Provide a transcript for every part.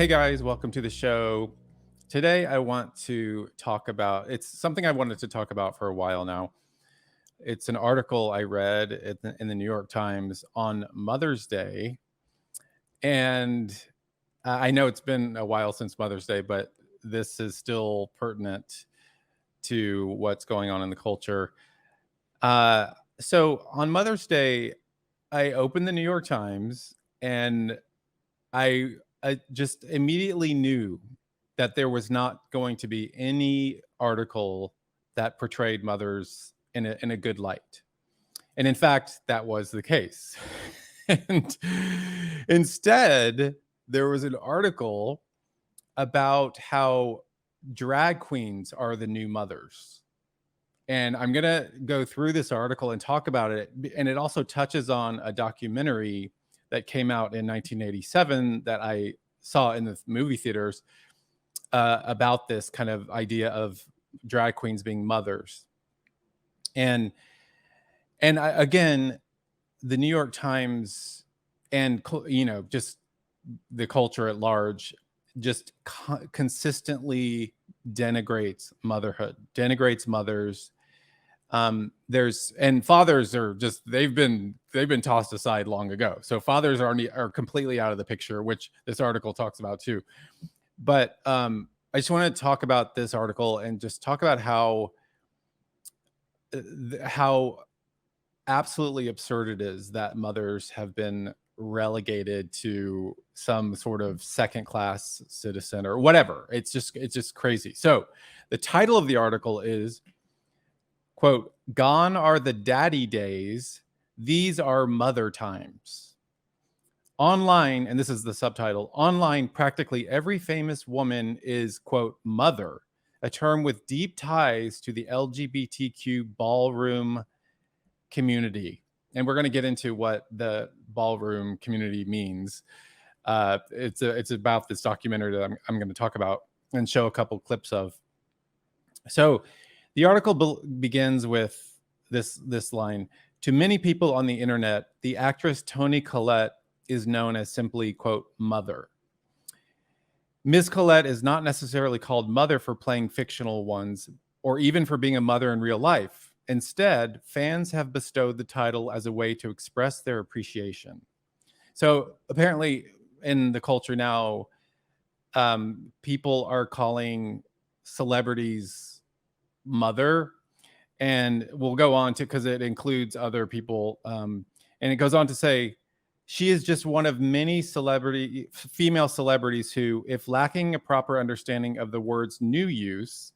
Hey guys, welcome to the show. Today I want to talk about it's something I wanted to talk about for a while now. It's an article I read in the New York Times on Mother's Day. And I know it's been a while since Mother's Day, but this is still pertinent to what's going on in the culture. Uh, so on Mother's Day, I opened the New York Times and I I just immediately knew that there was not going to be any article that portrayed mothers in a good light. And in fact, that was the case. And instead, there was an article about how drag queens are the new mothers. And I'm going to go through this article and talk about it. And it also touches on a documentary that came out in 1987 that I saw in the movie theaters about this kind of idea of drag queens being mothers. And again, the New York Times and just the culture at large just consistently denigrates motherhood, denigrates mothers. There's and fathers are just they've been tossed aside long ago. So fathers are completely out of the picture, which this article talks about too. But I just want to talk about this article and just talk about how absolutely absurd it is that mothers have been relegated to some sort of second class citizen or whatever. It's just crazy. So the title of the article is, quote, "Gone are the daddy days. These are mother times." Online, and this is the subtitle, online, practically every famous woman is, quote, mother, a term with deep ties to the LGBTQ ballroom community. And we're going to get into what the ballroom community means. It's about this documentary that I'm going to talk about and show a couple clips of. So the article begins with this line: "To many people on the internet, the actress Toni Collette is known as simply, quote, mother. Ms. Collette is not necessarily called mother for playing fictional ones or even for being a mother in real life. Instead, fans have bestowed the title as a way to express their appreciation." So apparently in the culture now, people are calling celebrities mother, and we'll go on to, because it includes other people, and it goes on to say, "She is just one of many female celebrities who, if lacking a proper understanding of the word's new use,"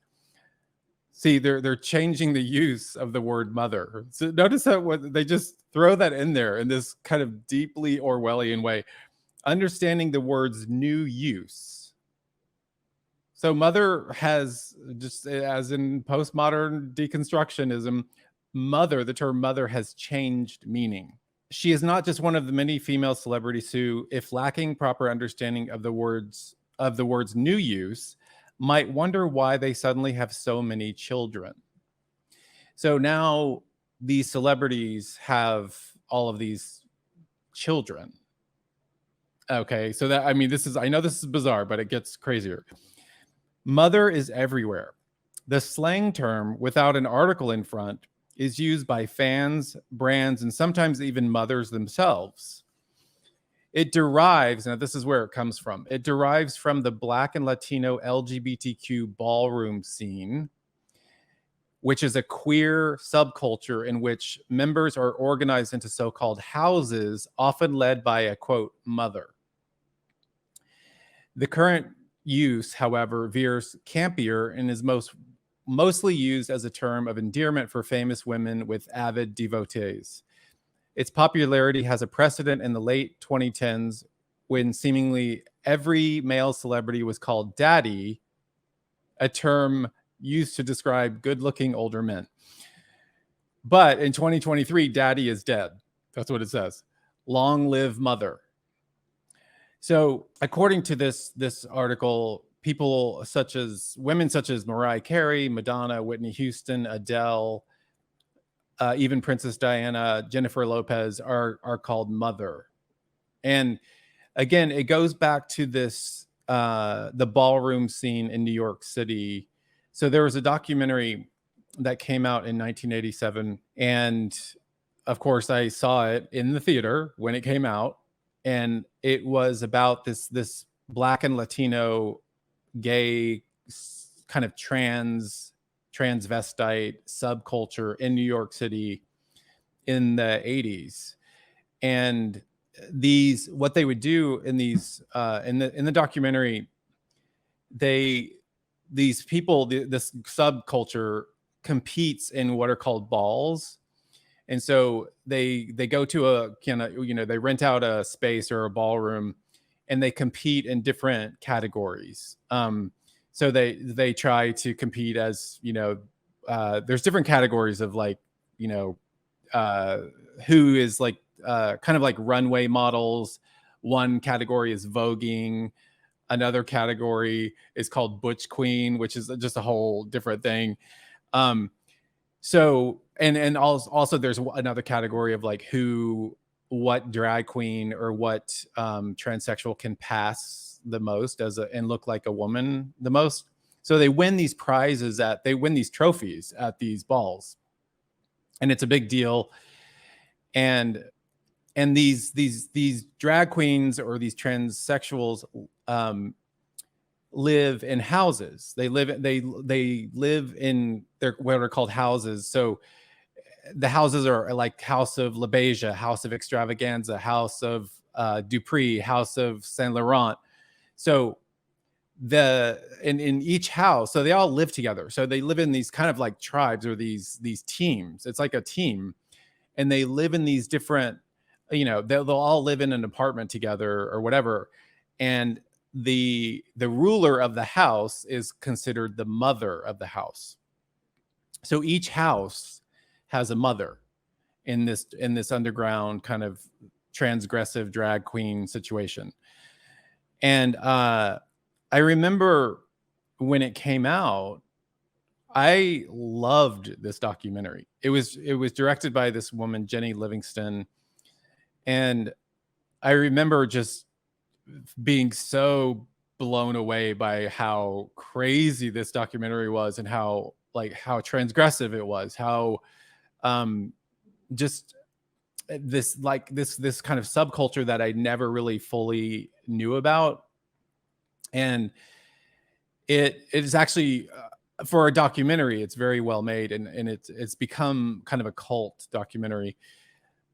see, they're changing the use of the word mother. So notice that they just throw that in there in this kind of deeply Orwellian way. Understanding the word's new use. So mother has, just as in postmodern deconstructionism, the term mother has changed meaning. She is not just one of the many female celebrities who, if lacking proper understanding of the word's new use, might wonder why they suddenly have so many children. So now these celebrities have all of these children. Okay, so that, I mean, I know this is bizarre, but it gets crazier. Mother is everywhere. The slang term, without an article in front, is used by fans, brands, and sometimes even mothers themselves. It derives, now this is where it comes from, it derives from the Black and Latino LGBTQ ballroom scene, which is a queer subculture in which members are organized into so-called houses, often led by a, quote, mother. The current use, however, veers campier and is mostly used as a term of endearment for famous women with avid devotees. Its popularity has a precedent in the late 2010s when seemingly every male celebrity was called daddy, a term used to describe good-looking older men. But in 2023, daddy is dead. That's what it says. Long live mother. So according to this article, women such as Mariah Carey, Madonna, Whitney Houston, Adele, even Princess Diana, Jennifer Lopez are called mother. And again, it goes back to this the ballroom scene in New York City. So there was a documentary that came out in 1987, and of course I saw it in the theater when it came out, and it was about this Black and Latino gay kind of transvestite subculture in New York City in the 80s. And these, what they would do in these in the documentary, these people, this subculture competes in what are called balls. And so they go to a kind of, they rent out a space or a ballroom, and they compete in different categories. So they try to compete as, there's different categories of, like, who is like kind of like runway models. One category is voguing. Another category is called butch queen, which is just a whole different thing. So and also there's another category of like what drag queen or what transsexual can pass the most and look like a woman the most. So they win these trophies at these balls, and it's a big deal. And these drag queens or these transsexuals live in houses. They live in what are called houses. So the houses are like House of La Beija, House of Extravaganza, House of Dupree, House of Saint Laurent. So in each house, so they all live together. So they live in these kind of like tribes or these teams. It's like a team, and they live in these different, they'll all live in an apartment together or whatever. And the ruler of the house is considered the mother of the house. So each house has a mother in this underground kind of transgressive drag queen situation. And I remember when it came out, I loved this documentary. It was directed by this woman, Jenny Livingston. And I remember just being so blown away by how crazy this documentary was, and how transgressive it was, how just this kind of subculture that I never really fully knew about. And it is actually for a documentary, it's very well made, and it's become kind of a cult documentary.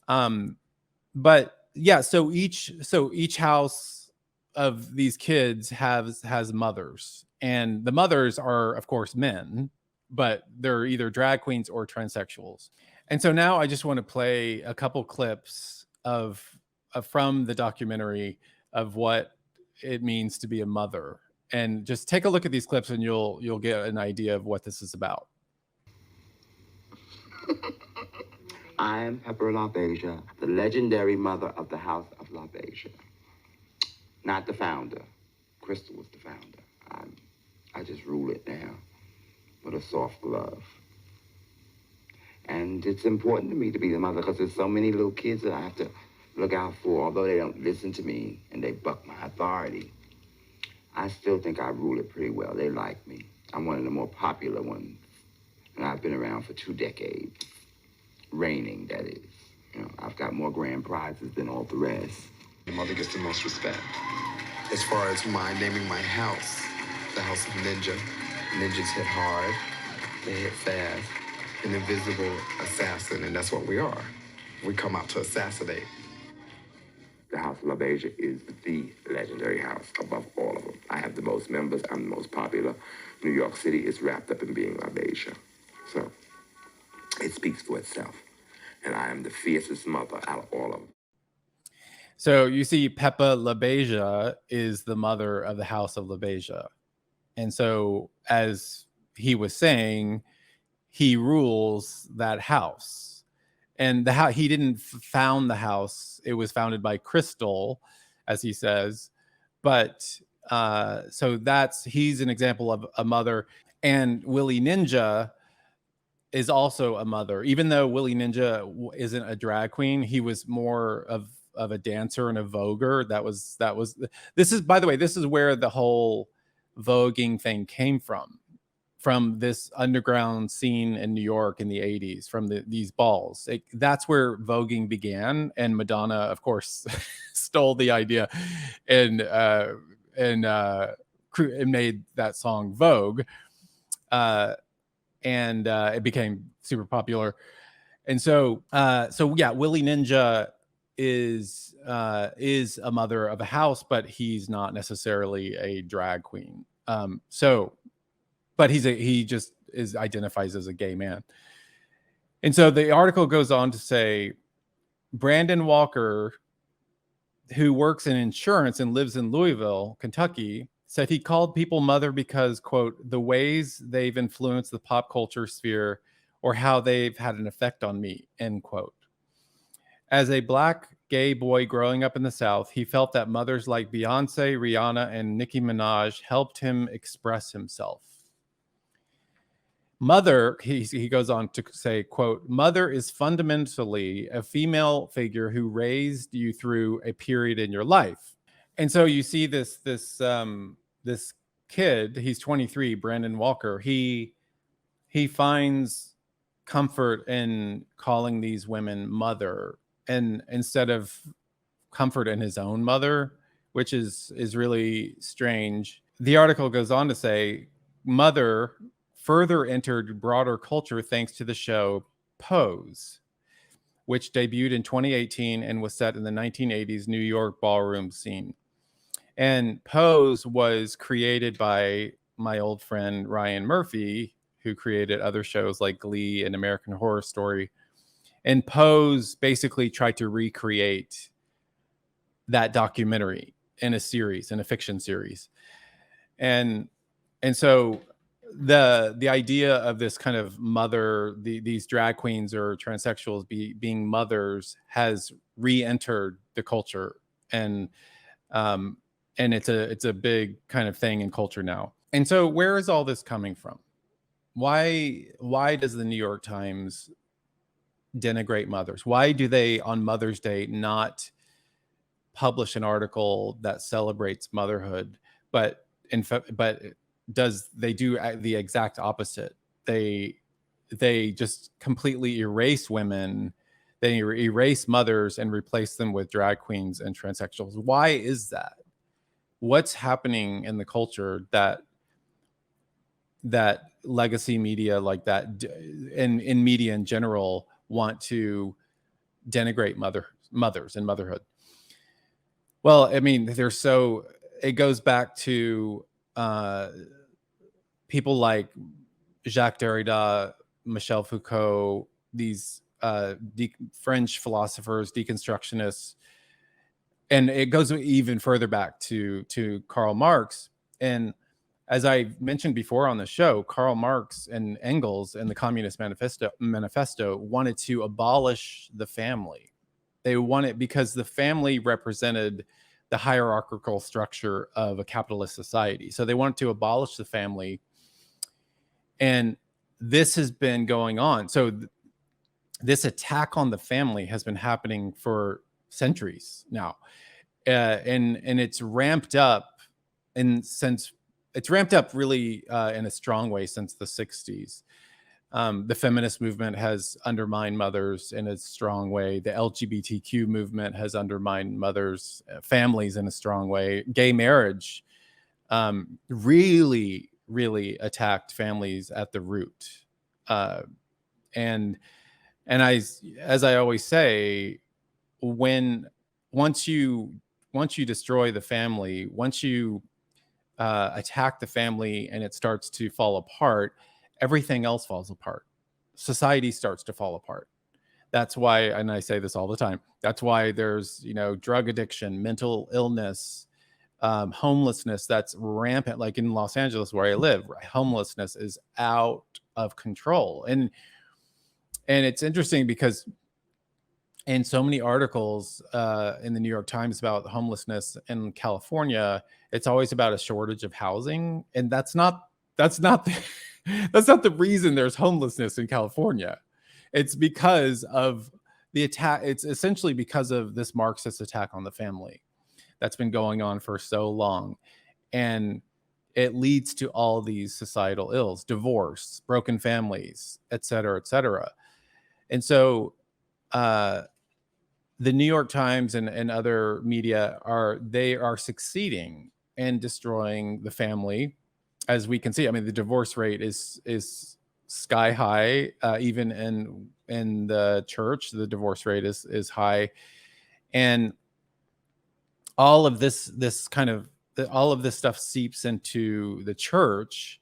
But yeah, so each house of these kids has mothers, and the mothers are of course men, but they're either drag queens or transsexuals. And so now I just want to play a couple clips of from the documentary of what it means to be a mother. And just take a look at these clips, and you'll get an idea of what this is about. I am Pepper LaBeija, the legendary mother of the House of LaBeija. Not the founder. Crystal was the founder. I just rule it now with a soft glove. And it's important to me to be the mother because there's so many little kids that I have to look out for. Although they don't listen to me and they buck my authority, I still think I rule it pretty well. They like me. I'm one of the more popular ones. And I've been around for 2 decades. Reigning, that is. I've got more grand prizes than all the rest. The mother gets the most respect. As far as my naming my house, the House of Ninja. Ninjas hit hard, they hit fast, an invisible assassin, and that's what we are. We come out to assassinate. The House of LaBeija is the legendary house above all of them. I have the most members, I'm the most popular. New York City is wrapped up in being LaBeija. So it speaks for itself. And I am the fiercest mother out of all of them. So you see, Peppa LaBeija is the mother of the House of LaBeija. And so, as he was saying, he rules that house. And he didn't found the house. It was founded by Crystal, as he says. But so he's an example of a mother. And Willie Ninja is also a mother. Even though Willie Ninja isn't a drag queen, he was more of a dancer and a voguer. This is, by the way, this is where the whole voguing thing came from this underground scene in New York in the 80s, from these balls. That's where voguing began, and Madonna, of course, stole the idea and made that song Vogue, and it became super popular. And so yeah, Willie Ninja is a mother of a house, but he's not necessarily a drag queen. But he just identifies as a gay man. And so the article goes on to say, Brandon Walker, who works in insurance and lives in Louisville, Kentucky, said he called people mother because, quote, the ways they've influenced the pop culture sphere or how they've had an effect on me, end quote. As a Black gay boy growing up in the South, he felt that mothers like Beyonce, Rihanna, and Nicki Minaj helped him express himself. Mother, he goes on to say, quote, mother is fundamentally a female figure who raised you through a period in your life. And so you see this kid, he's 23, Brandon Walker, he finds comfort in calling these women mother, and instead of comfort in his own mother, which is really strange. The article goes on to say, mother further entered broader culture thanks to the show Pose, which debuted in 2018 and was set in the 1980s New York ballroom scene. And Pose was created by my old friend Ryan Murphy, who created other shows like Glee and American Horror Story. And Pose basically tried to recreate that documentary in a fiction series. And so the idea of this kind of mother, these drag queens or transsexuals being mothers, has re-entered the culture, and it's a big kind of thing in culture now. And so where is all this coming from? Why does the New York Times denigrate mothers? Why do they on Mother's Day not publish an article that celebrates motherhood, but they do the exact opposite? They just completely erase women, they erase mothers and replace them with drag queens and transsexuals. Why is that? What's happening in the culture that legacy media like that, and in media in general, want to denigrate mothers and motherhood? Well, I mean, it goes back to people like Jacques Derrida, Michel Foucault, these French philosophers, deconstructionists, and it goes even further back to Karl Marx. And as I mentioned before on the show, Karl Marx and Engels in the Communist Manifesto wanted to abolish the family. They wanted, because the family represented the hierarchical structure of a capitalist society. So they wanted to abolish the family. And this has been going on. So this attack on the family has been happening for centuries now. And it's ramped up really in a strong way since the 60s. The feminist movement has undermined mothers in a strong way. The LGBTQ movement has undermined mothers, families in a strong way. Gay marriage really, really attacked families at the root. And as I always say, once you destroy the family, once you attack the family and it starts to fall apart, everything else falls apart. Society starts to fall apart. That's why, and I say this all the time, that's why there's, drug addiction, mental illness, homelessness that's rampant. Like in Los Angeles, where I live, homelessness is out of control. And it's interesting because in so many articles in the New York Times about homelessness in California, it's always about a shortage of housing. And that's not the reason there's homelessness in California. It's because of the attack, it's essentially because of this Marxist attack on the family that's been going on for so long. And it leads to all these societal ills, divorce, broken families, et cetera, et cetera. And so the New York Times and other media are succeeding in destroying the family, as we can see. I mean, the divorce rate is sky high. Even in the church, the divorce rate is high, and all of this kind of all of this stuff seeps into the church,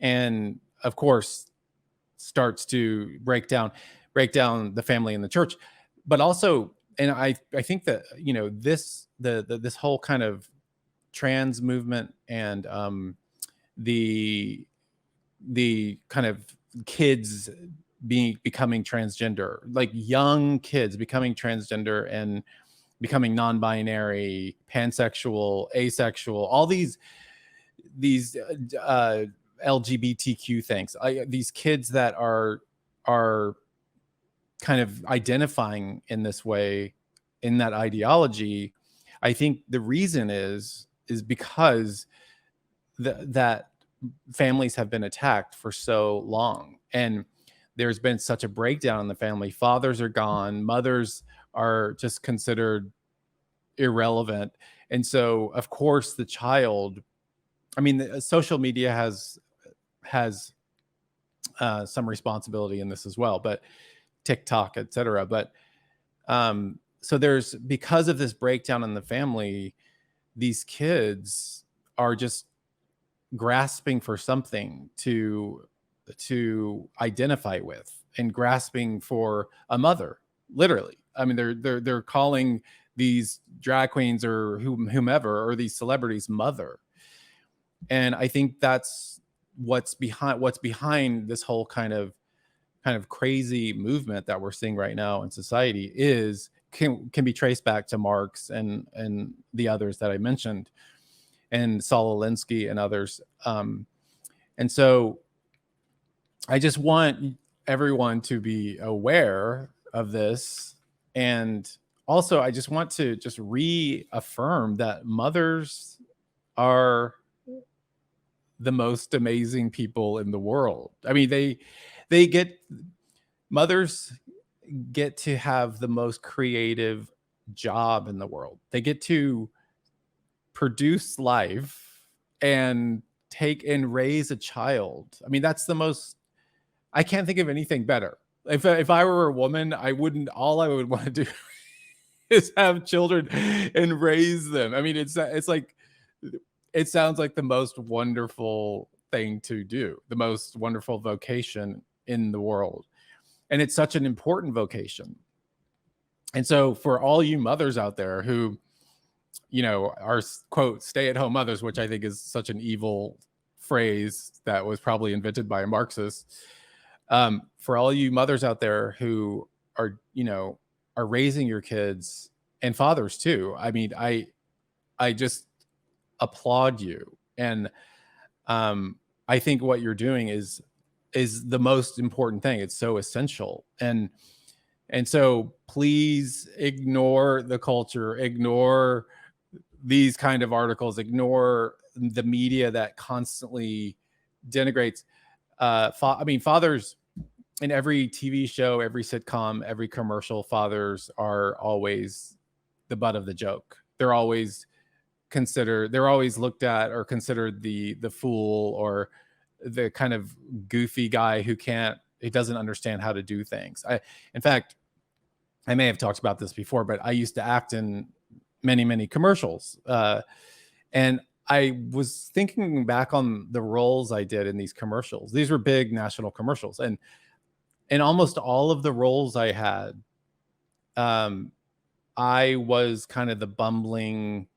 and of course starts to break down the family in the church. But also, and I think that, you know, this whole kind of trans movement and the kind of kids becoming transgender, like young kids becoming transgender and becoming non-binary, pansexual, asexual, all these LGBTQ things. These kids that are kind of identifying in this way, in that ideology. I think the reason is because that families have been attacked for so long, and there's been such a breakdown in the family. Fathers are gone, mothers are just considered irrelevant. And so of course the child, I mean, social media has some responsibility in this as well, but TikTok, etc. But so there's, because of this breakdown in the family, these kids are just grasping for something to identify with, and grasping for a mother, literally. I mean, they're calling these drag queens or whomever, or these celebrities, mother. And I think that's what's behind this whole kind of crazy movement that we're seeing right now in society, is can be traced back to Marx and the others that I mentioned, and Saul Alinsky and others. And so I just want everyone to be aware of this. And also, I just want to just reaffirm that mothers are the most amazing people in the world. I mean, mothers get to have the most creative job in the world. They get to produce life and take and raise a child. I mean, that's the most, I can't think of anything better. If I were a woman, all I would want to do is have children and raise them. I mean, it's like, it sounds like the most wonderful thing to do, the most wonderful vocation in the world. And it's such an important vocation. And so for all you mothers out there who, you know, are, quote, stay-at-home mothers, which I think is such an evil phrase that was probably invented by a Marxist. For all you mothers out there who are, you know, are raising your kids, and fathers too. I mean, I just applaud you. And I think what you're doing is the most important thing. It's so essential. And so please ignore the culture, ignore these kind of articles, ignore the media that constantly denigrates. I mean, fathers in every TV show, every sitcom, every commercial, fathers are always the butt of the joke. They're always looked at or considered the fool, or the kind of goofy guy who doesn't understand how to do things. In fact, I may have talked about this before, but I used to act in many, many commercials. And I was thinking back on the roles I did in these commercials. These were big national commercials. And in almost all of the roles I had, I was kind of the bumbling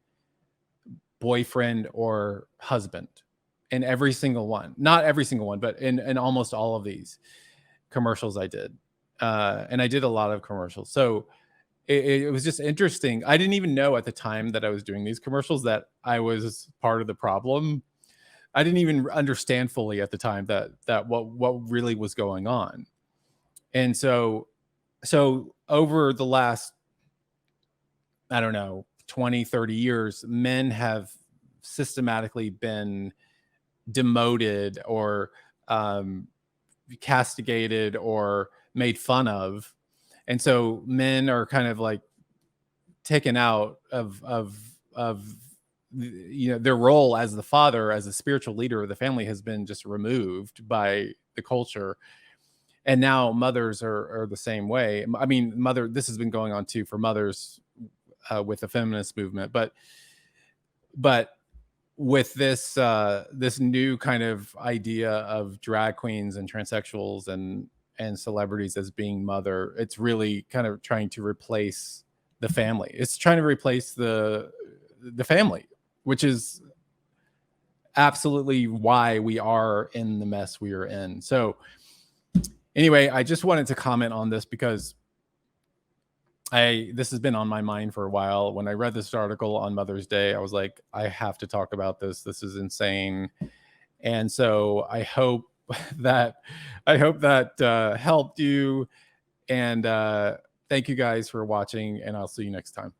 boyfriend or husband in every single one. Not every single one, but in almost all of these commercials I did. And I did a lot of commercials. So it was just interesting. I didn't even know at the time that I was doing these commercials that I was part of the problem. I didn't even understand fully at the time that what really was going on. And so So over the last, I don't know, 20, 30 years, men have systematically been demoted or castigated or made fun of. And so men are kind of like taken out of their role as the father, as a spiritual leader of the family, has been just removed by the culture. And now mothers are the same way. I mean, this has been going on too for mothers with the feminist movement, but with this new kind of idea of drag queens and transsexuals and celebrities as being mother, it's really kind of trying to replace the family. It's trying to replace the family, which is absolutely why we are in the mess we are in. So anyway, I just wanted to comment on this because this has been on my mind for a while. When I read this article on Mother's Day, I was like, I have to talk about this. This is insane. And so I hope that helped you. And thank you guys for watching, and I'll see you next time.